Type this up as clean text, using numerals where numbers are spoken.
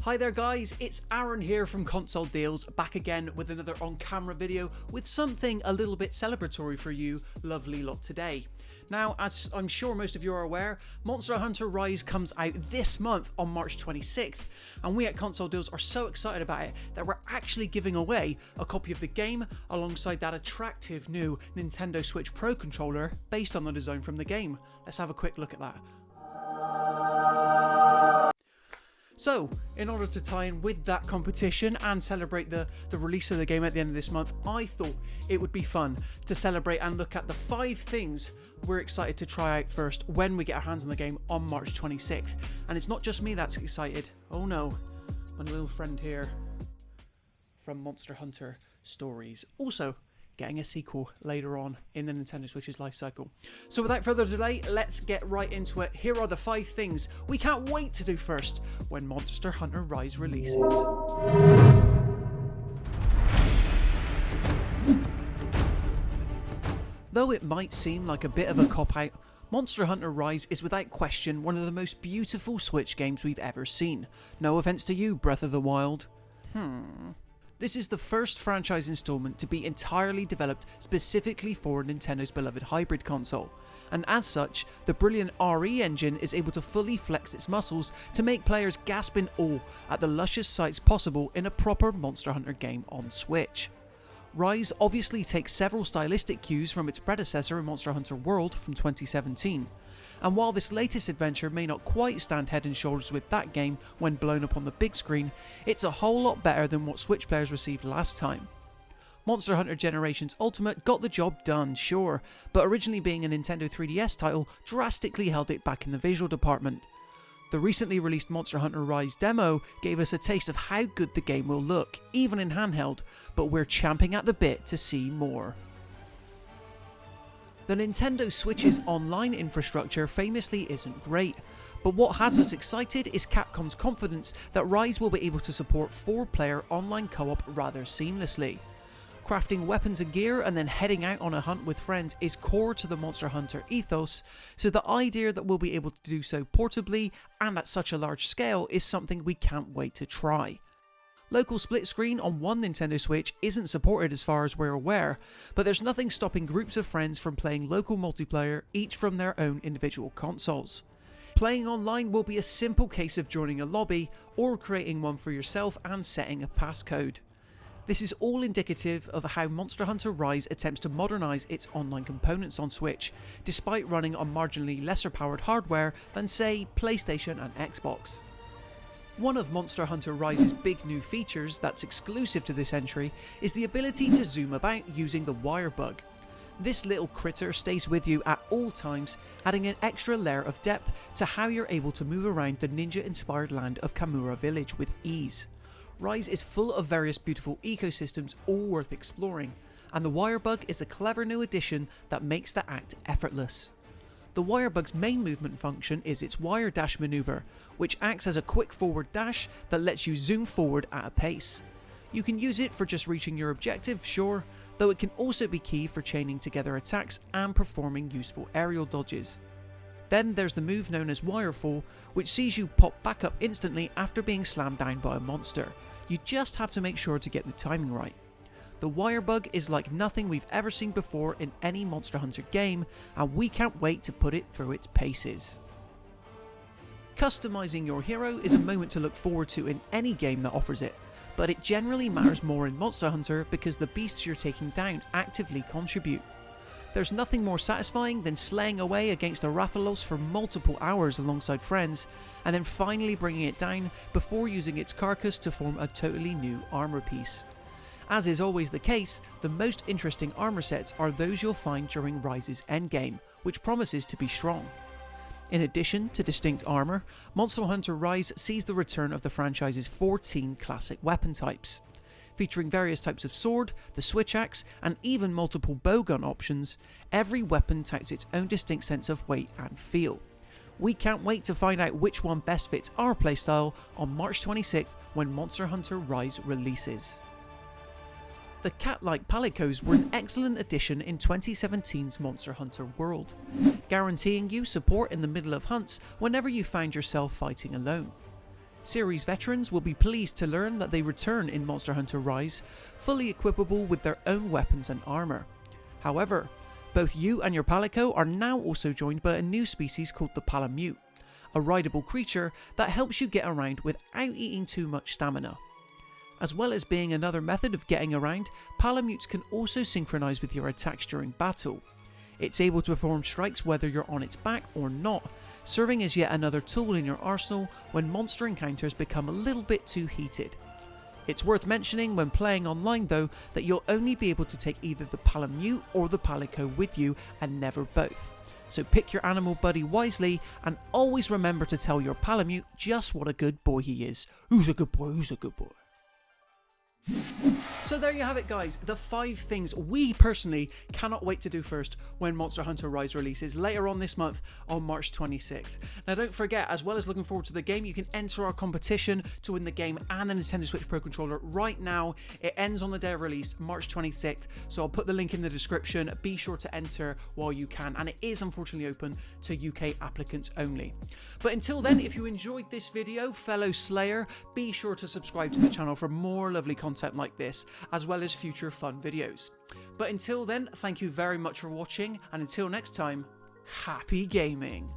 Hi there guys, it's Aaron here from Console Deals, back again with another on-camera video with something a little bit celebratory for you lovely lot today. Now, as I'm sure most of you are aware, Monster Hunter Rise comes out this month on March 26th, and we at Console Deals are so excited about it that we're actually giving away a copy of the game alongside that attractive new Nintendo Switch Pro controller based on the design from the game. Let's have a quick look at that. So, in order to tie in with that competition and celebrate the release of the game at the end of this month, I thought it would be fun to celebrate and look at the 5 things we're excited to try out first when we get our hands on the game on March 26th. And it's not just me that's excited. Oh no, my little friend here from Monster Hunter Stories. Also, getting a sequel later on in the Nintendo Switch's life cycle. So without further delay, let's get right into it. Here are the 5 things we can't wait to do first when Monster Hunter Rise releases. Though it might seem like a bit of a cop-out, Monster Hunter Rise is without question one of the most beautiful Switch games we've ever seen. No offense to you, Breath of the Wild. This is the first franchise installment to be entirely developed specifically for Nintendo's beloved hybrid console, and as such, the brilliant RE engine is able to fully flex its muscles to make players gasp in awe at the luscious sights possible in a proper Monster Hunter game on Switch. Rise obviously takes several stylistic cues from its predecessor in Monster Hunter World from 2017, and while this latest adventure may not quite stand head and shoulders with that game when blown up on the big screen, it's a whole lot better than what Switch players received last time. Monster Hunter Generations Ultimate got the job done, sure, but originally being a Nintendo 3DS title drastically held it back in the visual department. The recently released Monster Hunter Rise demo gave us a taste of how good the game will look, even in handheld, but we're champing at the bit to see more. The Nintendo Switch's online infrastructure famously isn't great, but what has us excited is Capcom's confidence that Rise will be able to support 4-player online co-op rather seamlessly. Crafting weapons and gear and then heading out on a hunt with friends is core to the Monster Hunter ethos, so the idea that we'll be able to do so portably and at such a large scale is something we can't wait to try. Local split screen on one Nintendo Switch isn't supported as far as we're aware, but there's nothing stopping groups of friends from playing local multiplayer, each from their own individual consoles. Playing online will be a simple case of joining a lobby or creating one for yourself and setting a passcode. This is all indicative of how Monster Hunter Rise attempts to modernise its online components on Switch, despite running on marginally lesser powered hardware than say PlayStation and Xbox. One of Monster Hunter Rise's big new features that's exclusive to this entry is the ability to zoom about using the Wirebug. This little critter stays with you at all times, adding an extra layer of depth to how you're able to move around the ninja-inspired land of Kamura Village with ease. Rise is full of various beautiful ecosystems all worth exploring, and the Wirebug is a clever new addition that makes the act effortless. The Wirebug's main movement function is its wire dash maneuver, which acts as a quick forward dash that lets you zoom forward at a pace. You can use it for just reaching your objective, sure, though it can also be key for chaining together attacks and performing useful aerial dodges. Then there's the move known as Wirefall, which sees you pop back up instantly after being slammed down by a monster. You just have to make sure to get the timing right. The Wirebug is like nothing we've ever seen before in any Monster Hunter game, and we can't wait to put it through its paces. Customizing your hero is a moment to look forward to in any game that offers it, but it generally matters more in Monster Hunter because the beasts you're taking down actively contribute. There's nothing more satisfying than slaying away against a Rathalos for multiple hours alongside friends, and then finally bringing it down before using its carcass to form a totally new armor piece. As is always the case, the most interesting armor sets are those you'll find during Rise's endgame, which promises to be strong. In addition to distinct armor, Monster Hunter Rise sees the return of the franchise's 14 classic weapon types. Featuring various types of sword, the switch axe, and even multiple bowgun options, every weapon touts its own distinct sense of weight and feel. We can't wait to find out which one best fits our playstyle on March 26th when Monster Hunter Rise releases. The cat-like palicos were an excellent addition in 2017's Monster Hunter World, guaranteeing you support in the middle of hunts whenever you found yourself fighting alone. Series veterans will be pleased to learn that they return in Monster Hunter Rise, fully equipable with their own weapons and armour. However, both you and your Palico are now also joined by a new species called the Palamu, a rideable creature that helps you get around without eating too much stamina. As well as being another method of getting around, Palamutes can also synchronise with your attacks during battle. It's able to perform strikes whether you're on its back or not, serving as yet another tool in your arsenal when monster encounters become a little bit too heated. It's worth mentioning when playing online though that you'll only be able to take either the Palamu or the Palico with you and never both. So pick your animal buddy wisely and always remember to tell your Palamute just what a good boy he is. Who's a good boy? Who's a good boy? So there you have it guys, the 5 things we personally cannot wait to do first when Monster Hunter Rise releases later on this month on March 26th. Now don't forget, as well as looking forward to the game, you can enter our competition to win the game and the Nintendo Switch Pro Controller right now. It ends on the day of release, March 26th, so I'll put the link in the description. Be sure to enter while you can, and it is unfortunately open to UK applicants only. But until then, if you enjoyed this video, fellow Slayer, be sure to subscribe to the channel for more lovely content like this, as well as future fun videos. But until then, thank you very much for watching, and until next time, happy gaming!